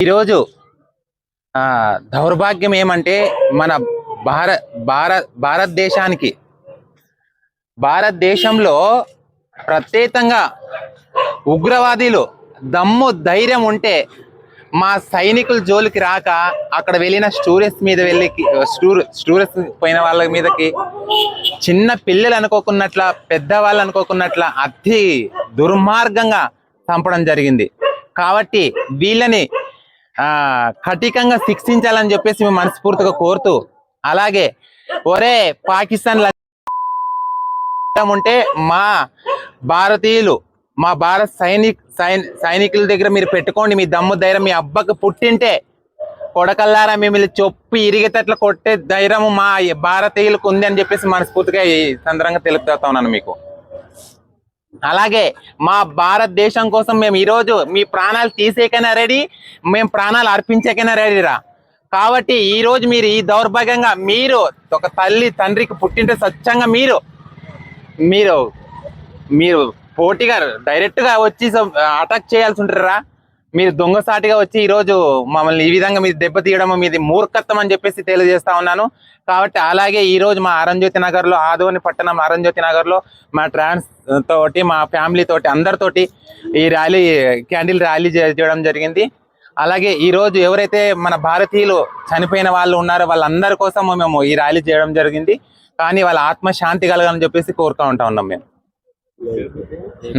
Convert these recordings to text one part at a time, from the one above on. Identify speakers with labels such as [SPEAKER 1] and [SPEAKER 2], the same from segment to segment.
[SPEAKER 1] ఈరోజు దౌర్భాగ్యం ఏమంటే మన భారతదేశంలో ప్రత్యేకంగా ఉగ్రవాదులు దమ్ము ధైర్యం ఉంటే మా సైనికుల జోలికి రాక అక్కడ వెళ్ళిన స్టూడెంట్స్ మీద వెళ్ళి స్టూడెంట్స్ పోయిన వాళ్ళ మీదకి చిన్న పిల్లలు అనుకోకున్నట్ల పెద్దవాళ్ళు అనుకోకున్నట్ల అతి దుర్మార్గంగా చంపడం జరిగింది. కాబట్టి వీళ్ళని కఠినంగా శిక్షించాలని చెప్పేసి మేము మనస్ఫూర్తిగా కోరుతూ, అలాగే ఒరే పాకిస్తాన్ ఉంటే మా భారతీయులు మా భారత సైనికుల దగ్గర మీరు పెట్టుకోండి, మీ దమ్ము ధైర్యం మీ అబ్బకు పుట్టింటే కొడకల్లారా మిమ్మల్ని చొప్పి ఇరిగేటట్లు కొట్టే ధైర్యం మా భారతీయులకు ఉంది అని చెప్పేసి మనస్ఫూర్తిగా ఈ సందర్భంగా తెలుపుతా ఉన్నాను మీకు. అలాగే మా భారతదేశం కోసం మేము ఈరోజు మీ ప్రాణాలు తీసేకైనా రెడీ, మేము ప్రాణాలు అర్పించేకైనా రెడీరా. కాబట్టి ఈరోజు మీరు ఈ దౌర్భాగ్యంగా మీరు ఒక తల్లి తండ్రికి పుట్టింటే స్వచ్ఛంగా మీరు మీరు పోటీగా డైరెక్ట్గా వచ్చి అటాక్ చేయాల్సి ఉంటారా? మీరు దొంగసాటిగా వచ్చి ఈరోజు మమ్మల్ని ఈ విధంగా మీరు దెబ్బతీయడం మీది మూర్ఖత్వం అని చెప్పేసి తెలియజేస్తా ఉన్నాను. కాబట్టి అలాగే ఈరోజు మా అరుణజ్యోతి నగర్లో, ఆదోని పట్టణం అరుణజ్యోతి నగర్లో మా ట్రాన్స్ తోటి మా ఫ్యామిలీ తోటి అందరితోటి ఈ ర్యాలీ క్యాండిల్ ర్యాలీ చేయడం జరిగింది. అలాగే ఈరోజు ఎవరైతే మన భారతీయులు చనిపోయిన వాళ్ళు ఉన్నారో వాళ్ళందరి కోసం మేము ఈ ర్యాలీ చేయడం జరిగింది. కానీ వాళ్ళ ఆత్మశాంతి కలగాలని చెప్పేసి కోరుతూ ఉంటా ఉన్నాం మేము.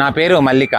[SPEAKER 1] నా పేరు మల్లిక.